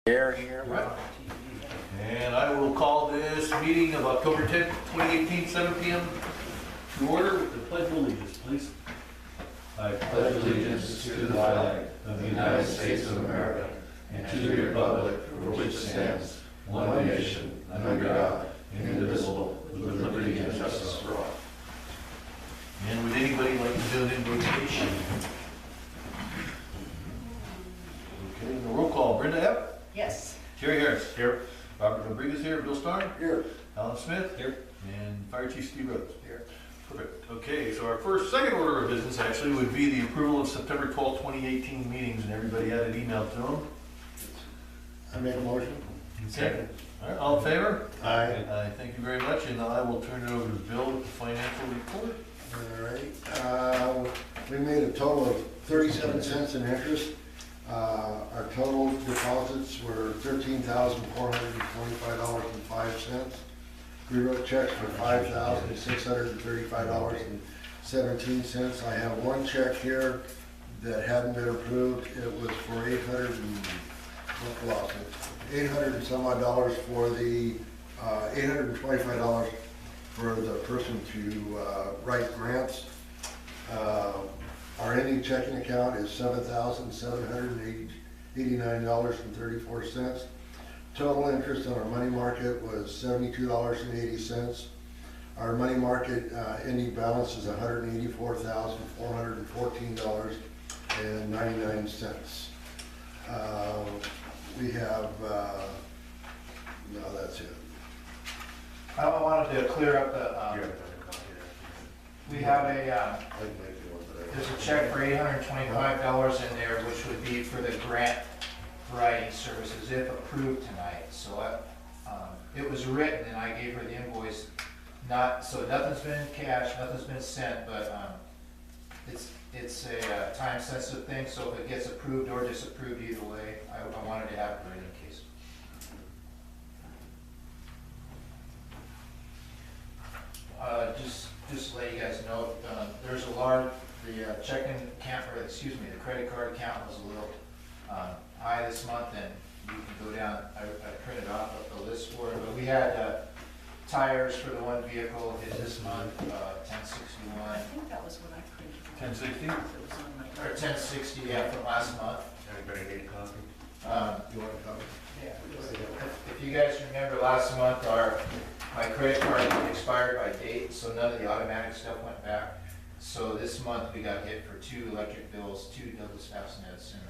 Here. And I will call this meeting of October 10th, 2018, 7 p.m. to order with the pledge of allegiance, please. I pledge allegiance to the flag of the United States of America and to the republic for which it stands, one nation, under God, indivisible, with liberty and justice for all. And would anybody like to do an invocation? Okay, the roll call. Brenda Epp? Yes. Jerry Harris? Here. Robert Rodriguez here. Bill Starr? Here. Alan Smith? Here. And Fire Chief Steve Rhodes? Here. Perfect. Okay, so our second order of business actually would be the approval of September 12th, 2018 meetings, and everybody had it emailed to them. I make a motion. Second. All right, all in favor? Aye. Thank you very much, and I will turn it over to Bill with the financial report. All right, we made a total of 37 cents in interest. Our total deposits were $13,425.05. We wrote checks for $5,635.17. I have one check here that hadn't been approved. It was for $800 and some odd dollars for the $825 for the person to write grants. Our ending checking account is $7,789.34. Total interest on our money market was $72.80. Our money market ending balance is $184,414.99. We have, no, that's it. I wanted to clear up the, we have a, there's a check for $825 in there, which would be for the grant writing services if approved tonight. So it was written and I gave her the invoice, so nothing's been cashed, nothing's been sent, but it's a time sensitive thing, so if it gets approved or disapproved either way, I wanted to have it ready in case. Just to let you guys know, there's a large, the checking account, or excuse me, the credit card account was a little high this month, and you can go down, I printed off the list for it, but we had tires for the one vehicle hit this month, 1061. I think that was what I printed. 1060? It was on my. Or 1060, yeah, from last month. Anybody need a copy? You want to cover? Yeah. If you guys remember last month, my credit card expired by date, so none of the automatic stuff went back. So this month we got hit for 2 electric bills, 2 Douglas house nets, and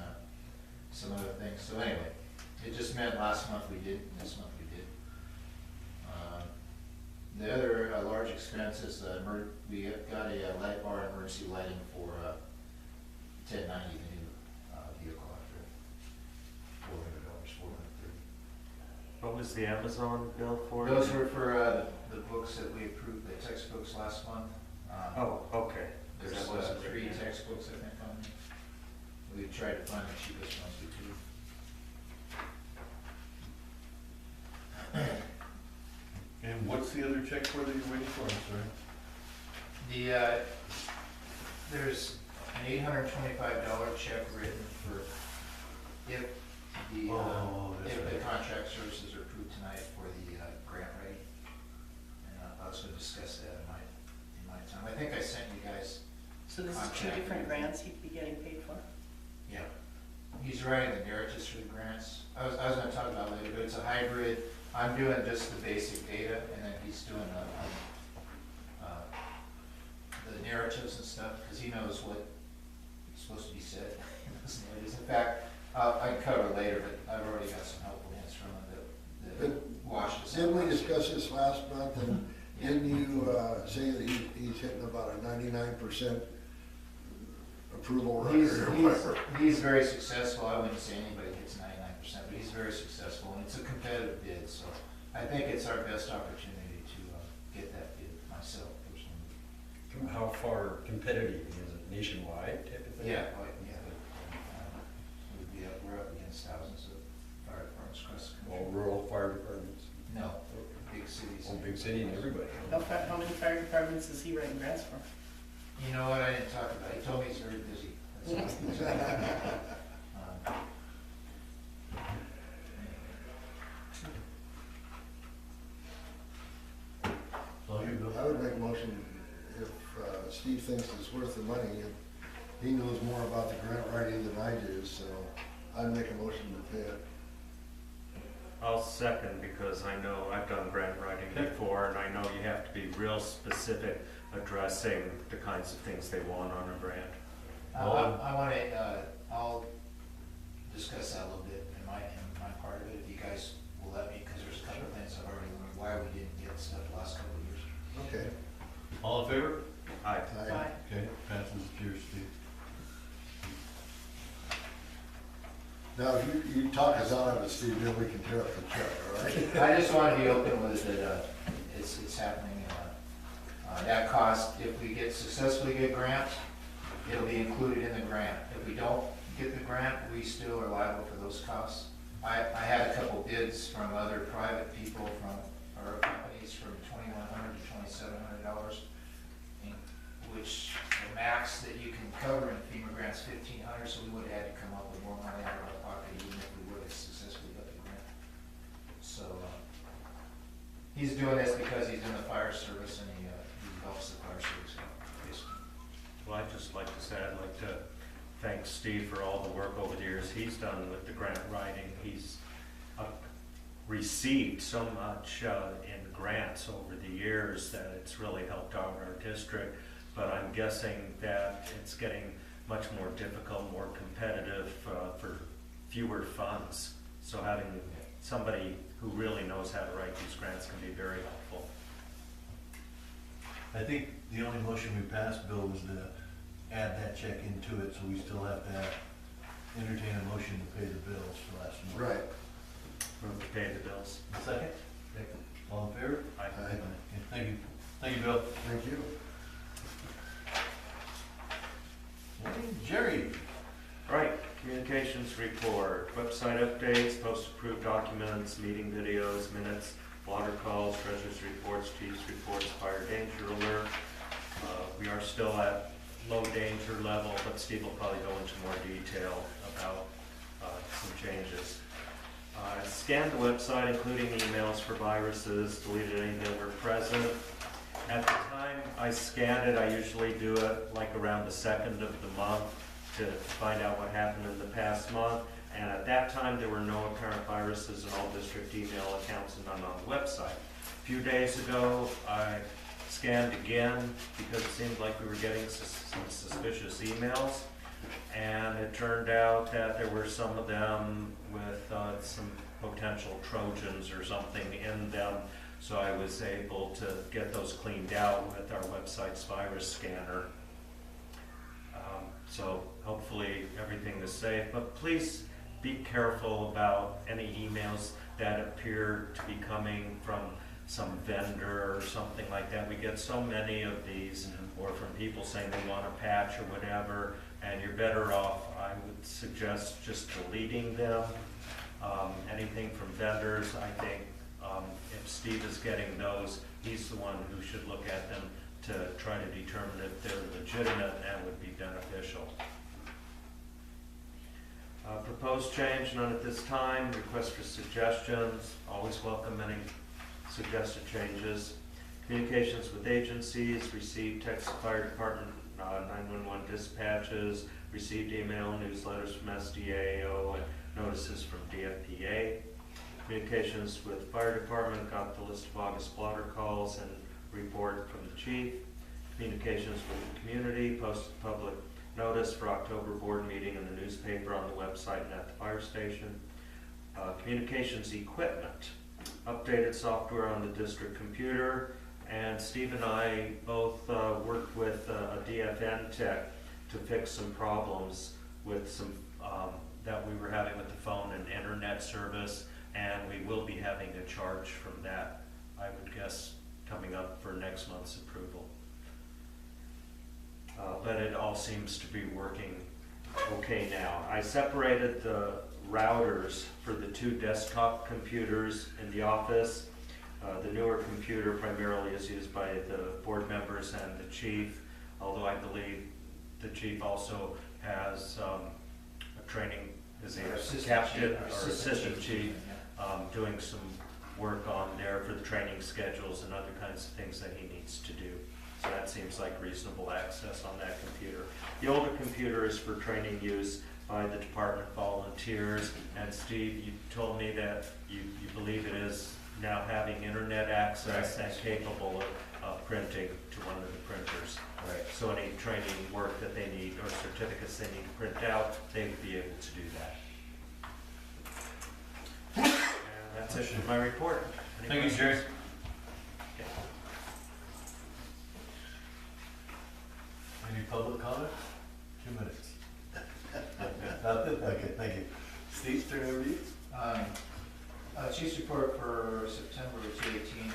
some other things. So anyway, it just meant last month we did, and this month we did. The other large expense is we got a light bar emergency lighting for 1090, the new vehicle after $400, $430. What was the Amazon bill for? Those were for the books that we approved, the textbooks last month. Oh, okay. There's That wasn't 3 written. textbooks, I think, on there. We tried to find the cheapest ones we could. And what's the other check for that you're waiting for? I'm sorry. There's an $825 check written for if the contract services are approved tonight for the grant writing. And I'll also discuss that in my time. I think I sent you guys. So this is 2 different grants he'd be getting paid for? Yeah. He's writing the narratives for the grants. I was going to talk about it later, but it's a hybrid. I'm doing just the basic data, and then he's doing the narratives and stuff, because he knows what is supposed to be said in those narratives. In fact, I can cover it later, but I've already got some helpful hints from him that washed this out. Didn't we discuss this last month, and didn't you say that he's hitting about a 99% approval rate or whatever? He's very successful. I wouldn't say anybody hits 99%, but he's very successful, and it's a competitive bid, so I think it's our best opportunity to get that bid myself personally. How far competitive is it? Nationwide type of thing? Yeah, we're up against thousands of fire departments across the country. All rural fire departments? No, big cities. Oh, big city and everybody. How many fire departments is he writing grants for? You know what, I didn't talk about it. He told me he's very busy. That's all. Steve thinks it's worth the money, and he knows more about the grant writing than I do, so I'd make a motion to pay it. I'll second, because I know I've done grant writing before, and I know you have to be real specific addressing the kinds of things they want on a grant. I want to, I'll discuss that a little bit in my part of it, if you guys will let me, because there's a couple of things I've already learned why we didn't get stuff the last couple of years. Okay. All in favor? Aye. Aye. Okay, passes, yours, Steve. Now, if you talk us out of it, Steve, then we can tear up the check, all right? I just want to be open with it, that it's happening. That cost, if we successfully get grants, it'll be included in the grant. If we don't get the grant, we still are liable for those costs. I had a couple bids from other private people or companies from $2,100 to $2,700, which the max that you can cover in FEMA grants $1,500, so we would have had to come up with more money out of our pocket even if we would have successfully got the grant. So he's doing this because he's in the fire service and he helps the fire service out, basically. Well, I'd just like to say, I'd like to thank Steve for all the work over the years he's done with the grant writing. He's received so much in grants over the years that it's really helped out our district. But I'm guessing that it's getting much more difficult, more competitive for fewer funds. So having somebody who really knows how to write these grants can be very helpful. I think the only motion we passed, Bill, was to add that check into it, so we still have to entertain a motion to pay the bills for last month. Right. Move to pay the bills. Second? All in favor? Aye. Okay, thank you. Thank you, Bill. Thank you. Jerry? Right, communications report, website updates, post-approved documents, meeting videos, minutes, water calls, treasurer's reports, chief's reports, fire danger alert. We are still at low danger level, but Steve will probably go into more detail about some changes. Scanned the website, including emails for viruses, deleted any that were present. At the time I scanned it, I usually do it like around the 2nd of the month to find out what happened in the past month. And at that time, there were no apparent viruses in all district email accounts and none on the website. A few days ago, I scanned again because it seemed like we were getting some suspicious emails. And it turned out that there were some of them with some potential Trojans or something in them. So I was able to get those cleaned out with our website's virus scanner. So hopefully everything is safe, but please be careful about any emails that appear to be coming from some vendor or something like that. We get so many of these, or from people saying they want a patch or whatever, and you're better off, I would suggest, just deleting them. Anything from vendors, I think if Steve is getting those, he's the one who should look at them to try to determine if they're legitimate and would be beneficial. Proposed change, none at this time. Request for suggestions, always welcome any suggested changes. Communications with agencies, received text fire department 911 dispatches, received email, newsletters from SDAO, and notices from DFPA. Communications with fire department, got the list of August blotter calls and report from the chief. Communications with the community, posted public notice for October board meeting in the newspaper, on the website, and at the fire station. Communications equipment, updated software on the district computer, and Steve and I both worked with a DFN tech to fix some problems with some that we were having with the phone and internet service, and we will be having a charge from that, I would guess, coming up for next month's approval. But it all seems to be working okay now. I separated the routers for the 2 desktop computers in the office. The newer computer primarily is used by the board members and the chief, although I believe the chief also has a training, is he a captain or assistant chief, doing some work on there for the training schedules and other kinds of things that he needs to do. So that seems like reasonable access on that computer. The older computer is for training use by the department volunteers. And Steve, you told me that you believe it is now having internet access and capable of printing to one of the printers. Right. So any training work that they need or certificates they need to print out, they would be able to do that. And that's it for my report. Any Thank you, Jerry. questions? Okay. Any public comment? 2 minutes. Nothing? Okay, thank you. Steve, turn it over to you. Chief's report for September 2018.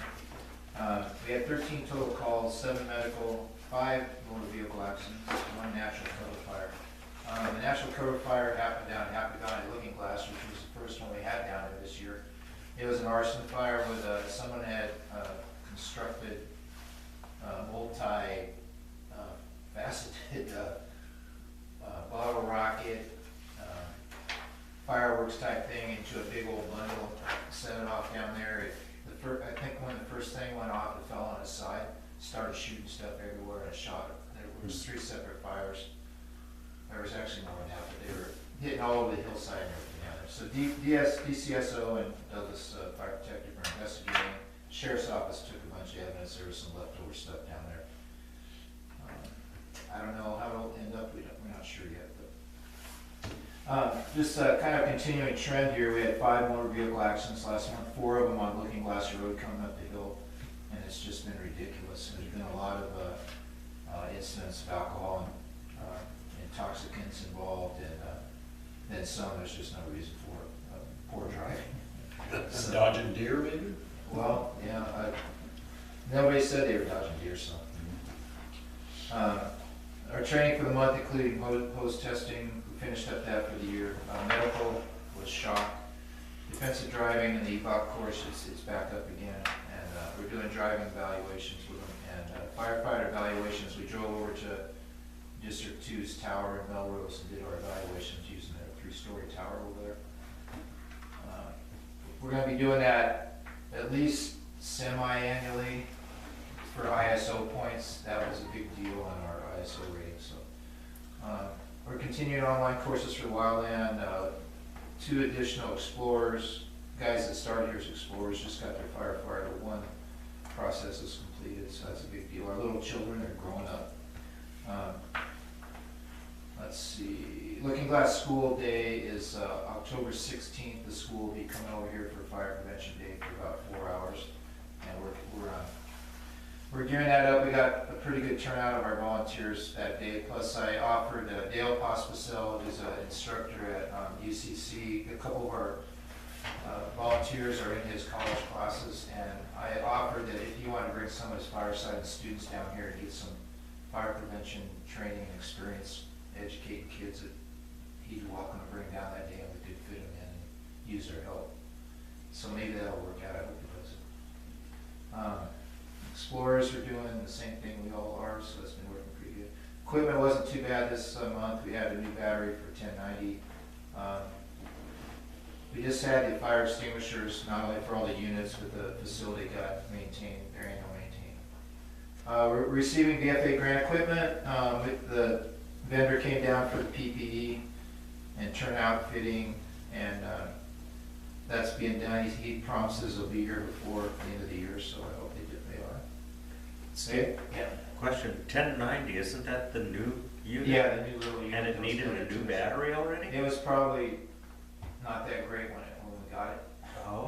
We had 13 total calls, 7 medical, 5 motor vehicle accidents, 1 natural cover fire. The natural cover fire happened down at Lookingglass, which was the first one we had down there this year. It was an arson fire with someone had constructed multi-faceted bottle rocket, fireworks type thing into a big old bundle, set it off down there. I think when the first thing went off, it fell on its side, started shooting stuff everywhere, and it shot it. There was 3 separate fires. There was actually more than that, but they were hitting all over the hillside and everything down there. So DCSO and Douglas Fire Protective were investigating. Sheriff's Office took a bunch of evidence. There was some leftover stuff down there. I don't know how it'll end up. We're not sure yet. Just kind of continuing trend here. We had 5 motor vehicle accidents last month, 4 of them on Lookingglass Road coming up the hill, and it's just been ridiculous. There's been a lot of incidents of alcohol and intoxicants involved, and then some there's just no reason for it. Poor driving. So, Dodging deer, maybe? well, yeah, nobody said they were dodging deer, so. Our training for the month including hose testing, we finished up that for the year. Medical was shock. Defensive driving and the EVOC course is back up again, and we're doing driving evaluations with them. And firefighter evaluations, we drove over to District 2's tower in Melrose and did our evaluations using their 3-story tower over there. We're going to be doing that at least semi-annually for ISO points. That was a big deal on our ISO rating. So we're continuing online courses for the wildland. 2 additional explorers. Guys that started here as explorers just got their firefighter 1 process is completed, so that's a big deal. Our little children are growing up. Let's see. Lookingglass School Day is October 16th. The school will be coming over here for Fire Prevention Day for about 4 hours, and we're gearing that up. We got a pretty good turnout of our volunteers that day. Plus, I offered Dale Pospisil, who's an instructor at UCC. A couple of our volunteers are in his college classes, and I offered that if you want to bring some of his fireside students down here and get some fire prevention training and experience, educating kids, that he's welcome to bring down that day, and we could fit him in and use their help. So maybe that'll work out. I hope it does. Explorers are doing the same thing we all are, so it's been working pretty good. Equipment wasn't too bad this month. We had a new battery for 1090. We just had the fire extinguishers, not only for all the units, but the facility got maintained, their annual maintained. We're receiving VFA grant equipment. The vendor came down for the PPE and turnout fitting, and that's being done. He promises he'll be here before the end of the year, so I hope they are. Steve? Yeah. Question, 1090, isn't that the new unit? Yeah, the new little unit. And it needed a new battery already? It was probably not that great when we got it. Oh.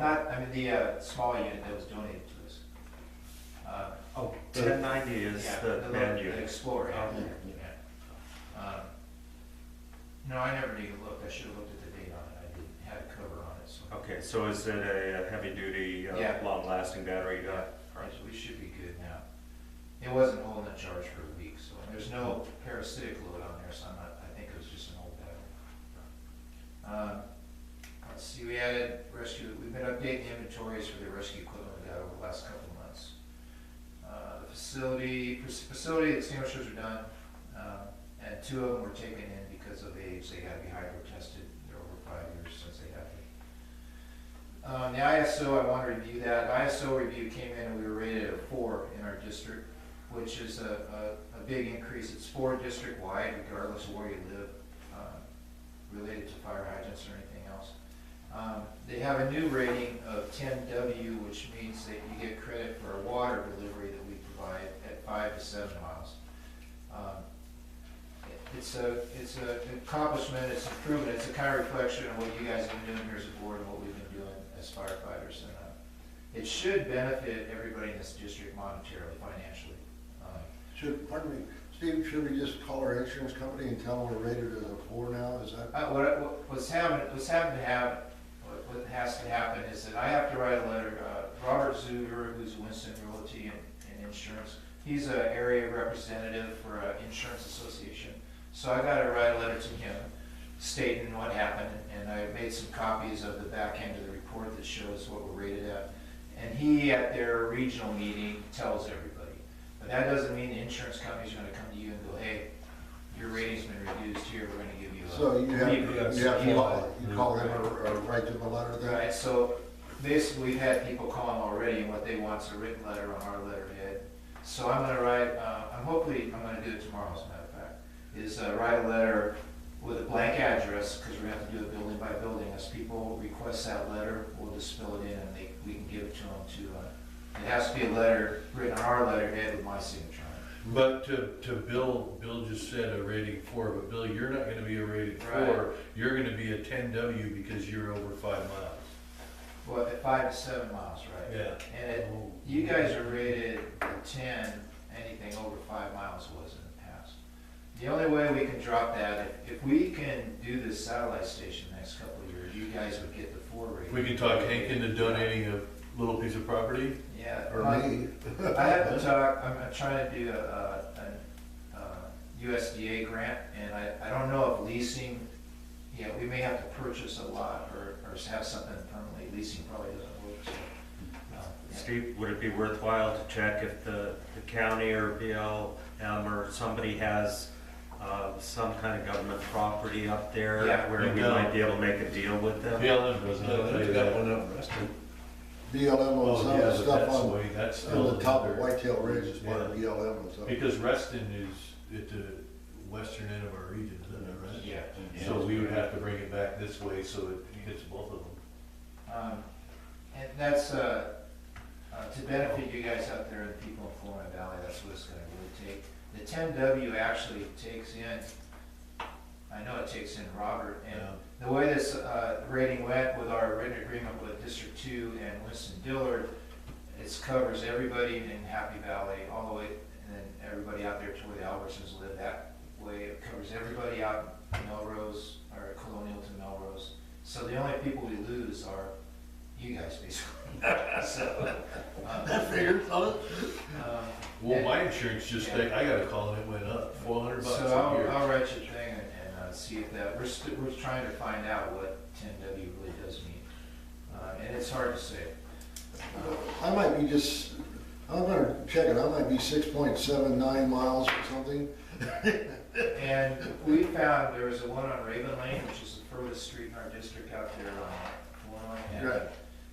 The small unit that was donated to us. 1090 is Yeah, the band The unit. Explorer, yeah. Okay. No, I never even looked. I should have looked at the date on it. I didn't have a cover on it, so. Okay, so is it a heavy-duty, Yeah. long-lasting battery? Yeah, we should be good now. It wasn't holding a charge for a week, so there's no parasitic load on there, so I think it was just an old battery. Let's see, we added rescue. We've been updating inventories for the rescue equipment we got over the last couple of months. The facility extinguishers are done, and 2 of them were taken in because of age. They got to be hydro tested. They're over 5 years since they have it. The ISO, I want to review that. The ISO review came in and we were rated at a 4 in our district. which is a big increase. It's 4 district-wide, regardless of where you live, related to fire hydrants or anything else. They have a new rating of 10W, which means that you get credit for a water delivery that we provide at 5 to 7 miles. It's an accomplishment, it's improvement, it's a kind of reflection of what you guys have been doing here as a board and what we've been doing as firefighters. And it should benefit everybody in this district monetarily, financially. Pardon me, Steve, should we just call our insurance company and tell them we're rated as a 4 now, is that? What has to happen is that I have to write a letter. Robert Zuger, who's Winston Realty and Insurance, he's an area representative for an insurance association. So I got to write a letter to him stating what happened, and I made some copies of the back end of the report that shows what we're rated at. And he, at their regional meeting, tells everybody. But that doesn't mean the insurance company's going to come to you and go, hey, your rating's been reduced here, we're going to give you a... So you call them or write them a letter then? Right, so basically we've had people call them already, and what they want is a written letter on our letterhead. So I'm going to write, I'm going to do it tomorrow as a matter of fact, is write a letter with a blank address, because we're going to have to do it building by building. As people request that letter, we'll just fill it in and we can give it to them it has to be a letter written on our letterhead with my signature on it. But to Bill just said a rating 4, but Bill, you're not gonna be a rating 4, Right. you're gonna be a 10W because you're over 5 miles. Well, at 5 to 7 miles, right? Yeah. And you guys are rated 10, anything over 5 miles was in the past. The only way we can drop that, if we can do this satellite station next couple of years, you guys would get the 4 rating. We can talk Hank into donating a little piece of property? Yeah. Or me? I have to talk, I'm trying to do a USDA grant, and I don't know if leasing, we may have to purchase a lot or have something permanently. Leasing probably doesn't work, so. Yeah. Steve, would it be worthwhile to check if the county or BLM or somebody has some kind of government property up there Yeah. where we might be able to make a deal with them? BLM doesn't, I'll tell you that. one up Reston. BLM on some of the stuff on, That's on still the top of another- Whitetail Ridge is part of Yeah. BLM and stuff. Because Reston is at the western end of our region, isn't it, right? Yeah. So we would have to bring it back this way so it hits both of them. And that's, to benefit you guys out there and the people in Florida Valley, that's what it's gonna really take. The 10W actually takes in, I know it takes in Robert, and the way this rating went with our written agreement with District 2 and Winston Dillard, it covers everybody in Happy Valley, all the way, and then everybody out there to where the Albertsons live. That way it covers everybody out in Melrose, or Colonial to Melrose. So the only people we lose are you guys, basically. So, That figures on it. Well, my insurance just, I got a call and it went up, $400 So a year. I'll write you a thing and see if that, we're trying to find out what 10W really does mean. And it's hard to say. I might be just, I'm gonna check it, I might be 6.79 miles or something. And we found there was a one on Raven Lane, which is the furthest street in our district out there on 1, and Right.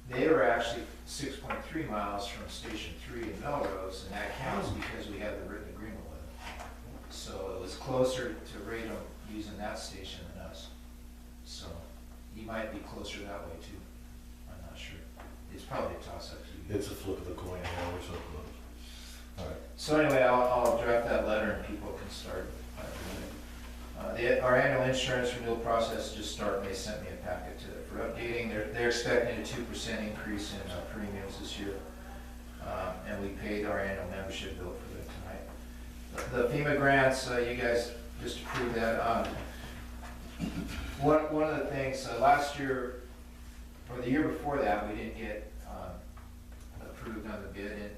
they were actually 6.3 miles from Station 3 in Melrose, and that counts because we have the written agreement with them. So it was closer to rate them using that station than us. So you might be closer that way too. I'm not sure. It's probably a toss up to you. It's a flip of the coin now or something. All right. So anyway, I'll draft that letter and people can start doing it. Our annual insurance renewal process just started. They sent me a packet for updating. They're expecting a 2% increase in premiums this year. And we paid our annual membership bill for them tonight. The FEMA grants, you guys just approved that. One of the things, last year, or the year before that, we didn't get approved on the bid, and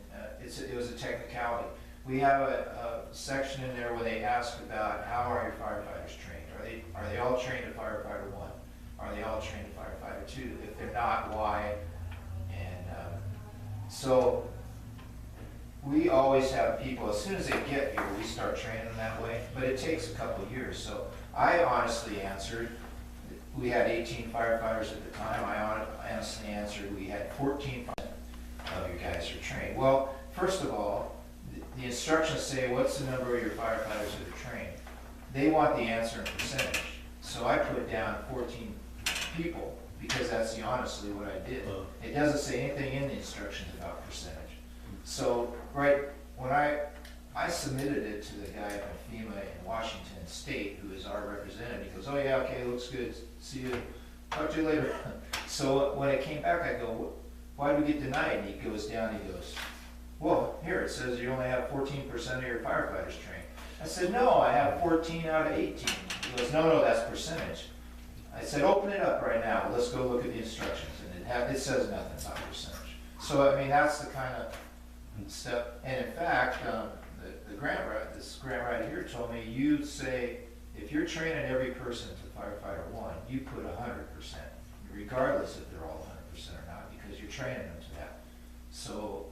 it was a technicality. We have a section in there where they ask about how are your firefighters trained? Are they all trained at firefighter 1? Are they all trained at firefighter 2? If they're not, why? And so we always have people, as soon as they get here, we start training them that way, but it takes a couple of years. So I honestly answered, we had 18 firefighters at the time. I honestly answered, we had 14% of you guys are trained. Well, first of all, the instructions say, what's the number of your firefighters that are trained? They want the answer in percentage. So I put down 14 people, because that's honestly what I did. It doesn't say anything in the instructions about percentage. So, right, when I submitted it to the guy from FEMA in Washington State, who is our representative, he goes, oh yeah, okay, looks good, see you, talk to you later. So when it came back, I go, why did we get denied? And he goes down, he goes, well, here it says you only have 14% of your firefighters trained. I said, no, I have 14 out of 18. He goes, no, that's percentage. I said, open it up right now, let's go look at the instructions, and it says nothing about percentage. So, I mean, that's the kind of stuff, and in fact, this grant writer here told me, you say, if you're training every person to firefighter 1, you put 100%, regardless if they're all 100% or not, because you're training them to that. So,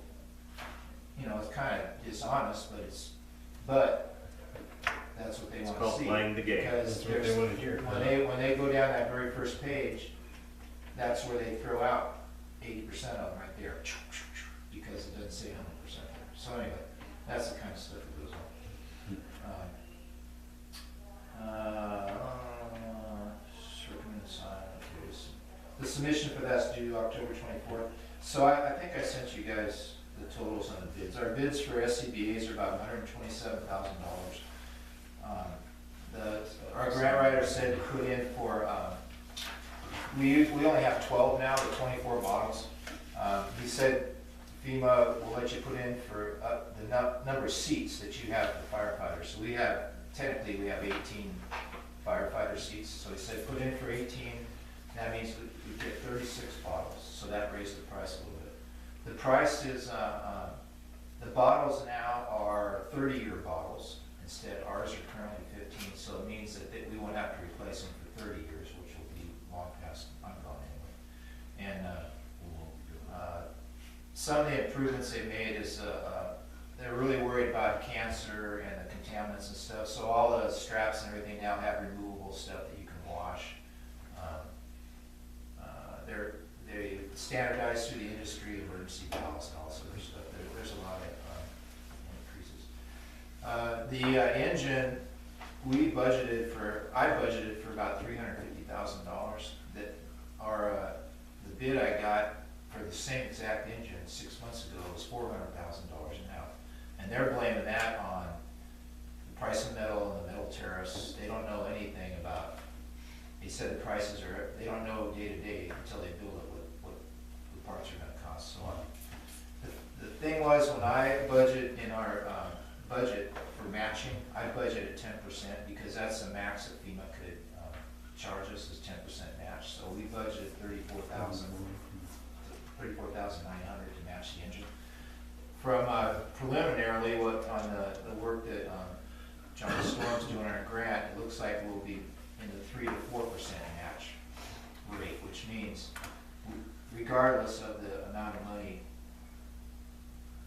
you know, it's kind of dishonest, but that's what they It's want to called see. playing the game. Because That's what they want to hear. when they go down that very first page, that's where they throw out 80% of them right there, because it doesn't say 100% there. So anyway, that's the kind of stuff that goes on. Recommended sign, okay, so the submission for that's due October 24th. So I think I sent you guys the totals on the bids. Our bids for SCBA's are about $127,000. Our grant writer said to put in for, we only have 12 now, but 24 models. He said FEMA will let you put in for the number of seats that you have for firefighters. So technically we have 18 firefighter seats. So he said put in for 18, that means we get 36 bottles. So that raised the price a little bit. The price is, the bottles now are 30-year bottles. Instead, ours are currently 15, so it means that we won't have to replace them for 30 years, which will be long past, I'm gone anyway. And some of the improvements they made is they're really worried about cancer and the contaminants and stuff, so all the straps and everything now have removable stuff that you can wash. They standardized through the industry, emergency valves and all sorts of stuff. There's a lot of increases. The engine, I budgeted for about $350,000. That the bid I got for the same exact engine 6 months ago was $400,000 now. And they're blaming that on the price of metal and the metal tariffs. They don't know anything about, they said the prices they don't know day to day until they build it what the parts are gonna cost. So the thing was, when I budget in our budget for matching, I budgeted 10% because that's the max that FEMA could charge us is 10% match. So we budgeted $34,900 to match the engine. From preliminarily, on the work that John Storm's doing on our grant, it looks like we'll be in the 3 to 4% match rate, which means regardless of the amount of money,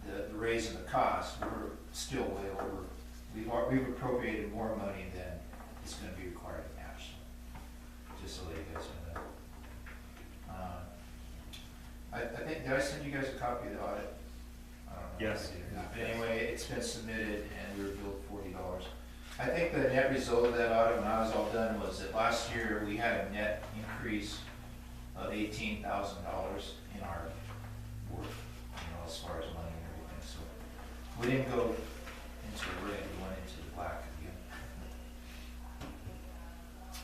the raise in the cost, we're still way over. We've appropriated more money than is going to be required to match. Just so that you guys know that. I think, did I send you guys a copy of the audit? I don't know. Yes. If I did or not. But anyway, it's been submitted and we were billed $40. I think the net result of that audit when I was all done was that last year we had a net increase of $18,000 in our work, as far as money and everything. So we didn't go into the red, we went into the black again.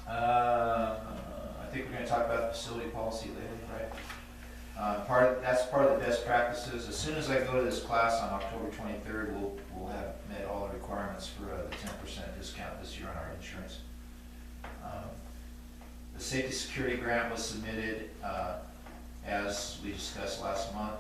I think we're going to talk about facility policy later, right? That's part of the best practices. As soon as I go to this class on October 23rd, we'll have met all the requirements for the 10% discount this year on our insurance. The safety security grant was submitted as we discussed last month.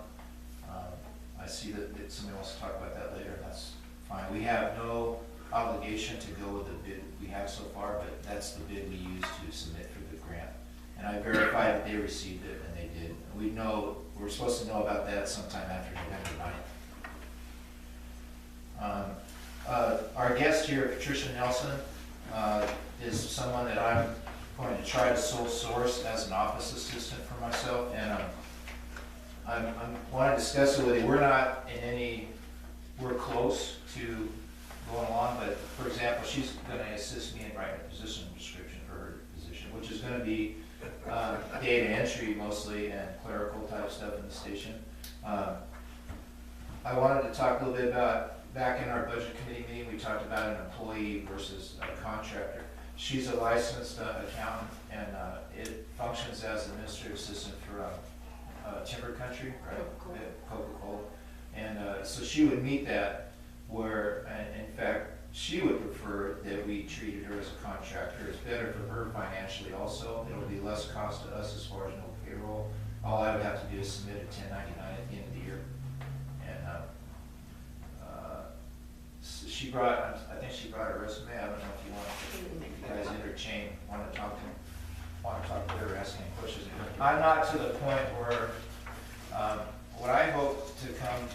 I see that somebody wants to talk about that later, and that's fine. We have no obligation to go with the bid we have so far, but that's the bid we used to submit for the grant. And I verified that they received it, and they did. We're supposed to know about that sometime after November 9th. Our guest here, Patricia Nelson, is someone that I'm going to try to sole source as an office assistant for myself, and I want to discuss it with you. we're close to going along, but for example, she's gonna assist me in writing a position description for her position, which is gonna be data entry mostly and clerical type stuff in the station. I wanted to talk a little bit about, back in our budget committee meeting, we talked about an employee versus a contractor. She's a licensed accountant, and it functions as an administrative assistant for Timber Country, right? Coca-Cola. And so she would meet that where, and in fact, she would prefer that we treated her as a contractor. It's better for her financially also. It'll be less cost to us as far as no payroll. All I would have to do is submit a 1099 at the end of the year. And so she brought, I think she brought a resume. I don't know if you guys interchange, want to talk to her, ask any questions. I'm not to the point where, what I hope to come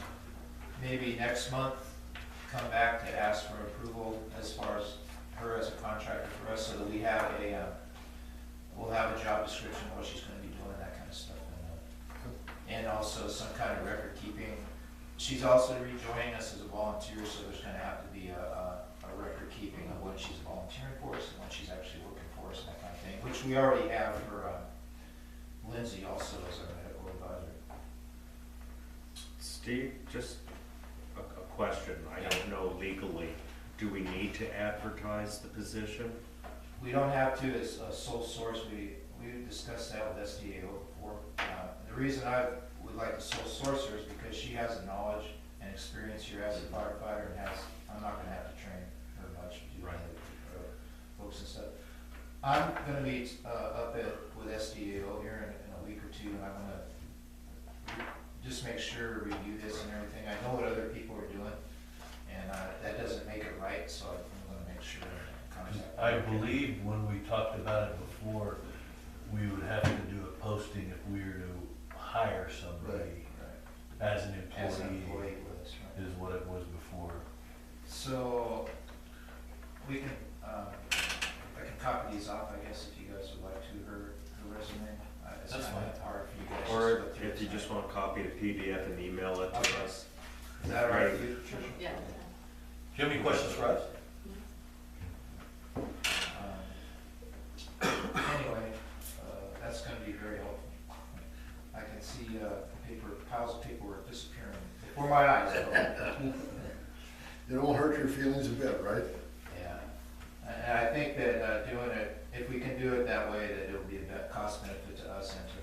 maybe next month, come back to ask for approval as far as her as a contractor for us, so that we have we'll have a job description, what she's gonna be doing, that kind of stuff. And also some kind of record keeping. She's also rejoining us as a volunteer, so there's gonna have to be a record keeping of when she's volunteering for us and when she's actually working for us, and that kind of thing, which we already have for Lindsay also as our medical advisor. Steve, just a question. I don't know legally. Do we need to advertise the position? We don't have to as a sole source. We discussed that with SDAO before. The reason I would like to sole source her is because she has the knowledge and experience here as a firefighter, and I'm not gonna have to train her much to do Right. folks and stuff. I'm gonna meet with SDAO here in a week or two, and I'm gonna just make sure, review this and everything. I know what other people are doing, and that doesn't make it right, so I'm gonna make sure I contact. I believe when we talked about it before, we would have to do a posting if we were to hire somebody Right. as an As an employee, employee with us, right. is what it was before. So, we can, I can copy these off, I guess, if you guys would like to, her resume. It's That's kinda fine. hard for you guys. Or to look through if you it just tonight. want to copy the PDF and email it to Okay. us? Is that all right with you, Tricia? Yeah. Do you have any questions for us? Anyway, that's gonna be very helpful. I can see piles of paperwork disappearing before my eyes. It won't hurt your feelings a bit, right? Yeah, and I think that doing it, if we can do it that way, that it'll be a cost benefit to us and to her.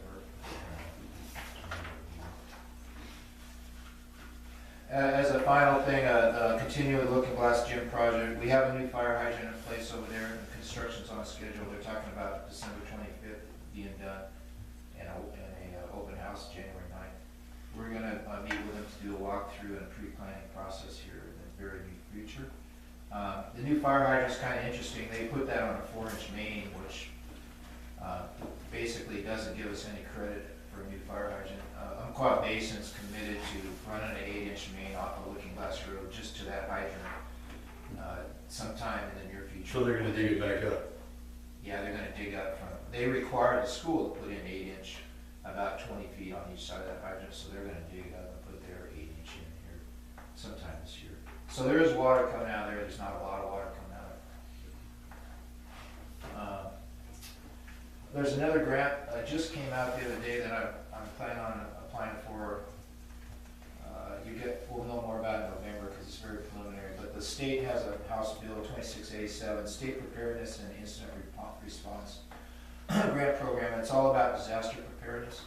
As a final thing, continuing Lookingglass gym project, we have a new fire hydrant in place over there, and construction's on schedule. They're talking about December 25th being done, and a open house January 9th. We're gonna meet with them to do a walkthrough and a pre-planning process here in the very near future. The new fire hydrant's kind of interesting. They put that on a 4-inch main, which basically doesn't give us any credit for a new fire hydrant. Umpqua Basin's committed to running an 8-inch main off of Lookingglass Road just to that hydrant sometime in the near future. So they're gonna dig it back up. Yeah, they're gonna dig up from, they require the school to put in 8-inch, about 20 feet on each side of that hydrant, so they're gonna dig up and put their 8-inch in here sometime this year. So there is water coming out of there, there's not a lot of water coming out of it. There's another grant, just came out the other day that I'm planning on applying for. We'll know more about it in November because it's very preliminary, but the state has a House Bill 2687, State Preparedness and Incident Response Grant Program. It's all about disaster preparedness,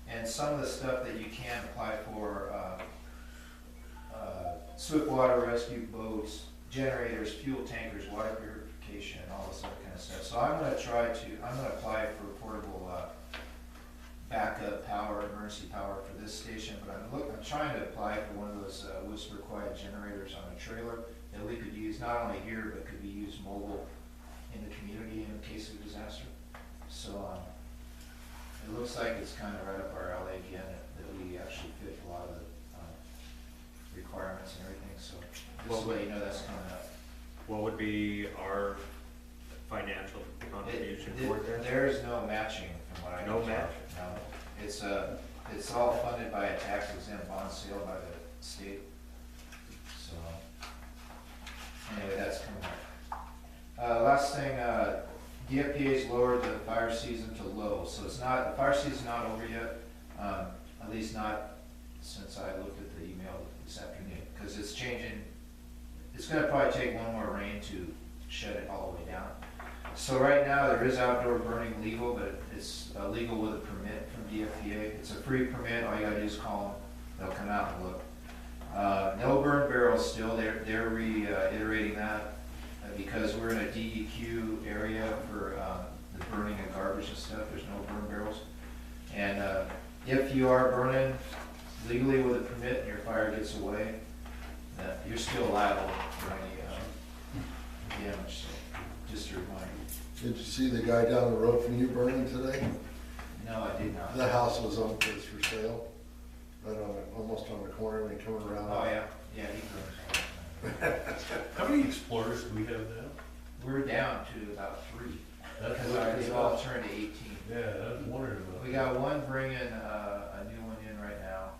and some of the stuff that you can apply for, swift water rescue boats, generators, fuel tankers, water purification, and all this other kind of stuff. So I'm gonna apply for portable backup power, emergency power for this station, but I'm trying to apply for one of those whisper quiet generators on a trailer that we could use not only here, but could be used mobile in the community in case of disaster. So it looks like it's kind of right up our alley again, that we actually fit a lot of the requirements and everything, so just to let you know that's coming up. What would be our financial contribution for that? There is no matching from what I know. No match? No, it's all funded by a tax exempt bond sale by the state. So So, anyway, that's coming up. Last thing, DFPA's lowered the fire season to low, so it's not, the fire season's not over yet, at least not since I looked at the email this afternoon, because it's changing. It's gonna probably take one more rain to shut it all the way down. So right now, there is outdoor burning legal, but it's legal with a permit from DFPA. It's a free permit, all you gotta do is call them, they'll come out and look. No burn barrels still, they're reiterating that because we're in a DEQ area for the burning of garbage and stuff, there's no burn barrels. And if you are burning legally with a permit and your fire gets away, you're still liable for any damage, so just a reminder. Did you see the guy down the road from you burning today? No, I did not. The house was on, it's for sale, right on, almost on the corner when you come around. Oh, yeah, yeah, he burns. How many Explorers do we have now? We're down to about 3, That's because what they all turned to 18. Yeah, I was wondering about. We got one bringing a new one in right now,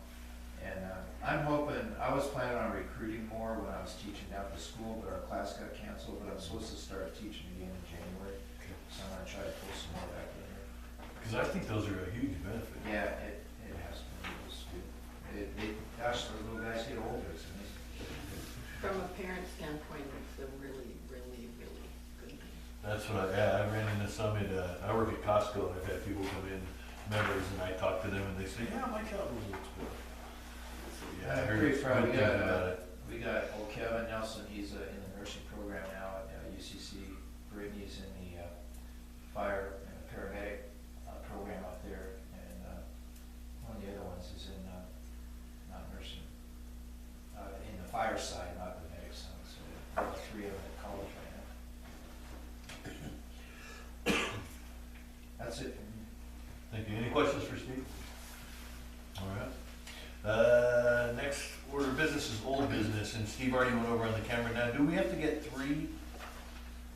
and I'm hoping, I was planning on recruiting more when I was teaching down at the school, but our class got canceled, but I'm supposed to start teaching again in January, so I'm gonna try to pull some more back in here. Because I think those are a huge benefit. Yeah, it has been, it's good. Gosh, those little guys get older, it's amazing. From a parent standpoint, it's a really, really, really good thing. That's what I ran into some I work at Costco and I've had people come in, members, and I talk to them and they say, yeah, my child was an Explorer. So, yeah, I I'm heard pretty good proud. things about it. We got old Kevin Nelson, he's in the nursing program now at UCC. Brittany's in the fire and paramedic program out there, and one of the other ones is in not nursing, in the fire side, not the medic side. So there are 3 of them at college right now. That's it for me. Thank you. Any questions for Steve? All right. Next order of business is old business, and Steve already went over on the camera. Now, do we have to get 3?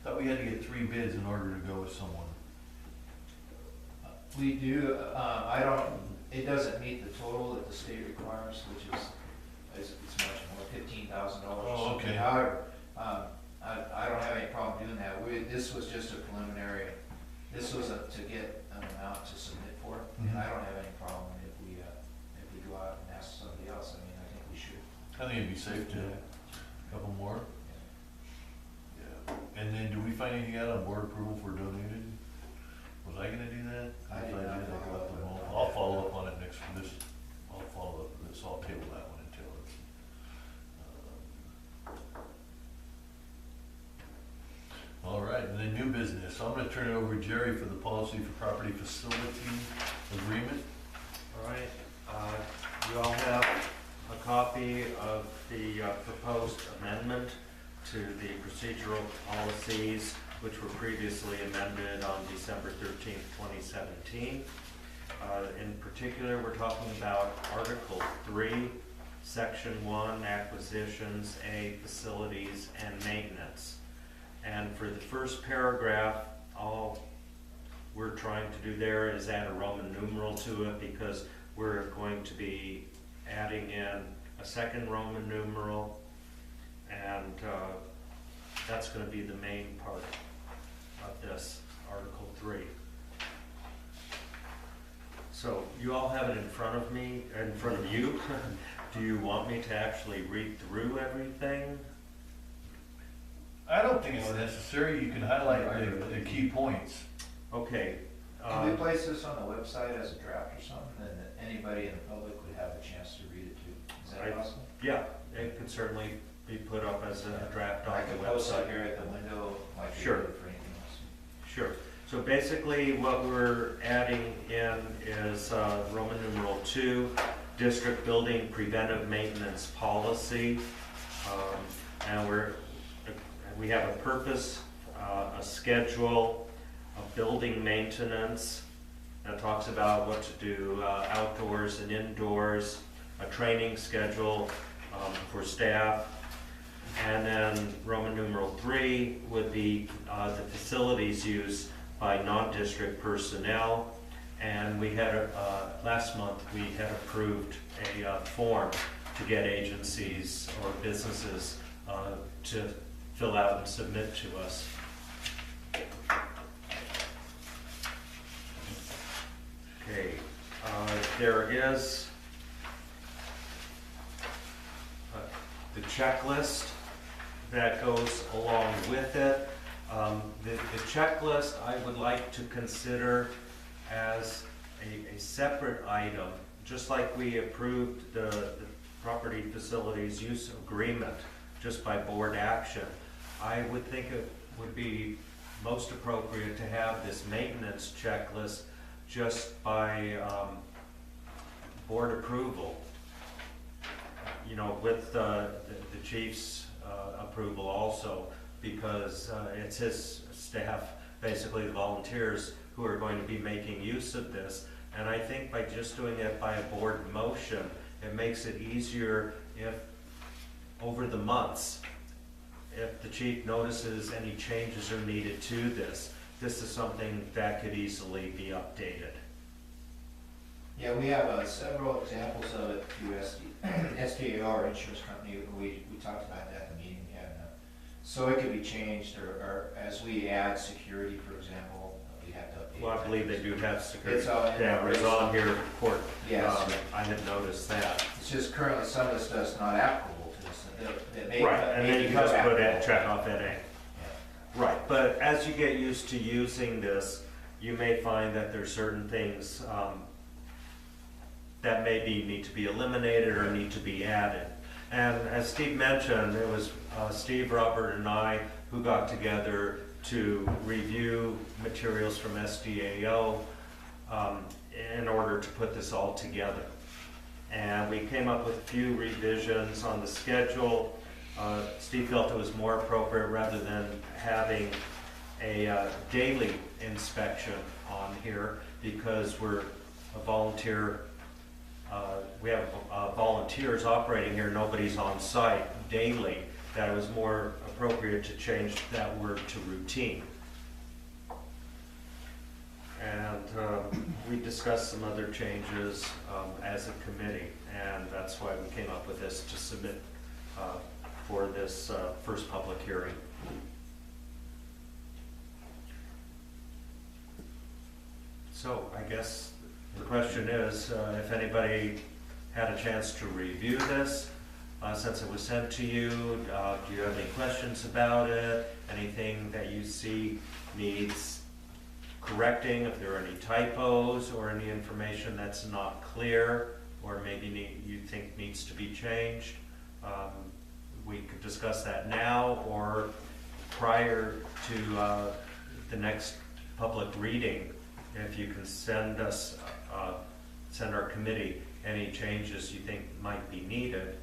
Thought we had to get 3 bids in order to go with someone. We do, it doesn't meet the total that the state requires, which is it's much more, $15,000 or Oh, something. okay. However, I don't have any problem doing that. This was just a preliminary, this was to get an amount to submit for, and I don't have any problem if we go out and ask somebody else. I mean, I think we should. I think it'd be safe to, a couple more. Yeah. And then, do we find anything out on board approval for donated? Was I gonna do that? I did If not did, follow left up them on all. that. I'll follow up on it next, I'll follow up with this, I'll table that one until it's. All right, and then new business, so I'm gonna turn it over to Jerry for the policy for property facility agreement. All right, you all have a copy of the proposed amendment to the procedural policies, which were previously amended on December 13th, 2017. In particular, we're talking about Article 3, Section 1, Acquisitions, A, Facilities, and Maintenance. And for the first paragraph, all we're trying to do there is add a Roman numeral to it, because we're going to be adding in a second Roman numeral, and that's going to be the main part of this, Article 3. So you all have it in front of me, in front of you. Do you want me to actually read through everything? I don't think it's necessary, you can highlight the key points. Okay. Can we place this on the website as a draft or something, and that anybody in the public would have a chance to read it too? Is that possible? Yeah, it could certainly be put up as a draft on I the can post it website. here at the window, like we Sure. would for anything else. Sure. So basically what we're adding in is Roman numeral 2, District Building Preventive Maintenance Policy. And we have a purpose, a schedule, a building maintenance that talks about what to do outdoors and indoors, a training schedule for staff. And then Roman numeral 3 would be the facilities use by non-district personnel. And we had, last month, we had approved a form to get agencies or businesses to fill out and submit to us. Okay, there is the checklist that goes along with it. The checklist I would like to consider as a separate item, just like we approved the property facilities use agreement just by board action. I would think it would be most appropriate to have this maintenance checklist just by board approval, you know, with the chief's approval also, because it's his staff, basically the volunteers, who are going to be making use of this. And I think by just doing it by a board motion, it makes it easier if, over the months, if the chief notices any changes are needed to this, this is something that could easily be updated. Yeah, we have several examples of it through SDAR, insurance company. We talked about that in the meeting we had. So it could be changed, or as we add security, for example, we have to update. Well, I believe they do have security It's all in cameras operation. on here, court. Yes. I had noticed that. It's just currently some of this stuff's not applicable to us. That may- Right, and then you become just put it, applicable. check off NA. Yeah. Right, but as you get used to using this, you may find that there's certain things that maybe need to be eliminated or need to be added. And as Steve mentioned, it was Steve, Robert, and I who got together to review materials from SDAO in order to put this all together. And we came up with a few revisions on the schedule. Steve felt it was more appropriate, rather than having a daily inspection on here, because we're a volunteer, we have volunteers operating here, nobody's on site daily, that it was more appropriate to change that word to routine. And we discussed some other changes as a committee, and that's why we came up with this to submit for this first public hearing. So I guess the question is, if anybody had a chance to review this, since it was sent to you, do you have any questions about it? Anything that you see needs correcting, if there are any typos or any information that's not clear, or maybe you think needs to be changed? We could discuss that now or prior to the next public reading. If you can send us, send our committee any changes you think might be needed,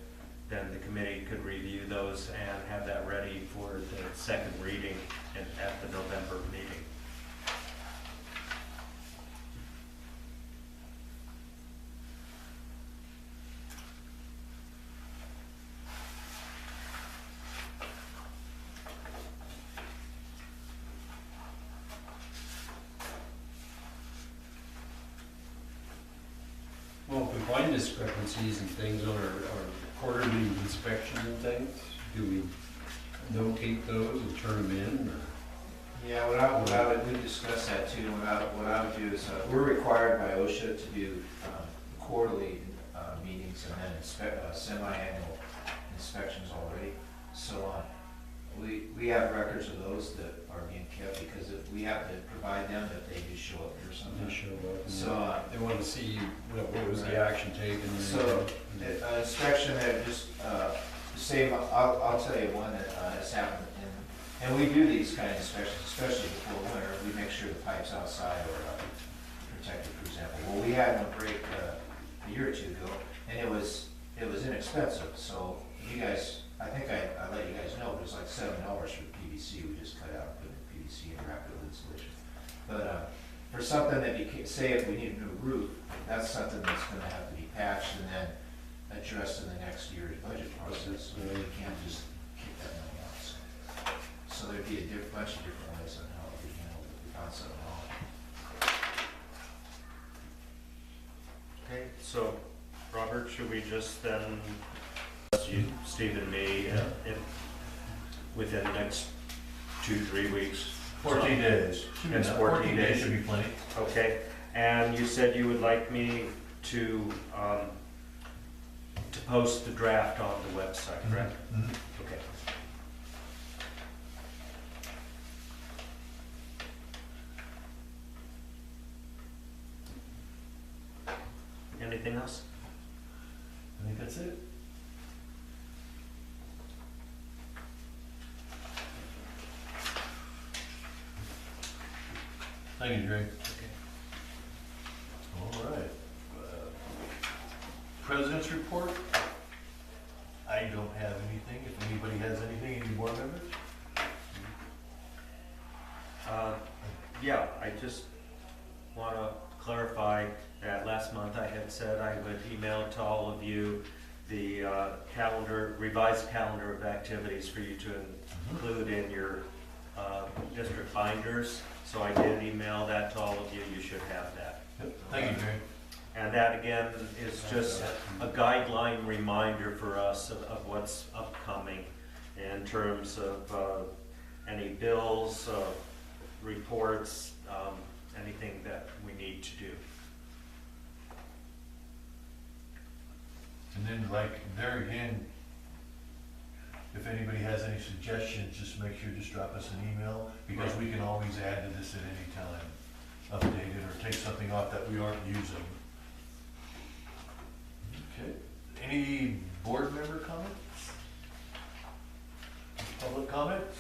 then the committee could review those and have that ready for the second reading at the November meeting. Well, if we find discrepancies and things on our quarterly inspections and things, do we notate those and turn them in, or? Yeah, what I would, we discussed that too. What I would do is, we're required by OSHA to do quarterly meetings and then semi-annual inspections already. So we have records of those that are being kept, because we have to provide them that they do show up here They sometimes. show up, and So, they want to see, what was the Right. action taken. and So, everything. an inspection that just, same, I'll tell you one that has happened, and we do these kind of inspections, especially before winter. We make sure the pipe's outside or protected, for example. Well, we had one break a year or two ago, and it was inexpensive, so you guys, I think I let you guys know, but it was like $7 for PVC. We just cut out and put in PVC and wrapped it with insulation. But for something that you can, say if we need a new roof, that's something that's gonna have to be patched and then addressed in the next year's budget process. So we can't just keep that money out. So there'd be a bunch of different ways on how we handle it if we found something wrong. Okay, so Robert, should we just then you, Steve and me, within the next 2-3 weeks. 14 days. It's 14 days. Should be plenty. Okay, and you said you would like me to post the draft on the website, correct? Mhm. Okay. Anything else? I think that's it. Thank you, Dre. All right. President's report? I don't have anything. If anybody has anything, any board members? Yeah, I just want to clarify that last month I had said I would email to all of you the revised calendar of activities for you to include in your district binders. So I did email that to all of you. You should have that. Yep. Thank you, Dre. And that again is just a guideline reminder for us of what's upcoming in terms of any bills, reports, anything that we need to do. And then like there again, if anybody has any suggestions, just make sure, just drop us an email, because we can always add to this at any time, update it, or take something off that we aren't using. Okay, any board member comments? Public comments?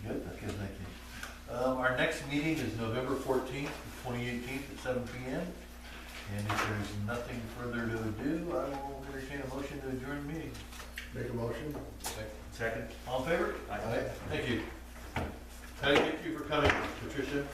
Good, okay, thank you. Our next meeting is November 14th, 2018 at 7 p.m. And if there's nothing further to do, I will entertain a motion to adjourn the meeting. Make a motion? Second? All in favor? Aye. Thank you. Patty, thank you for coming. Patricia?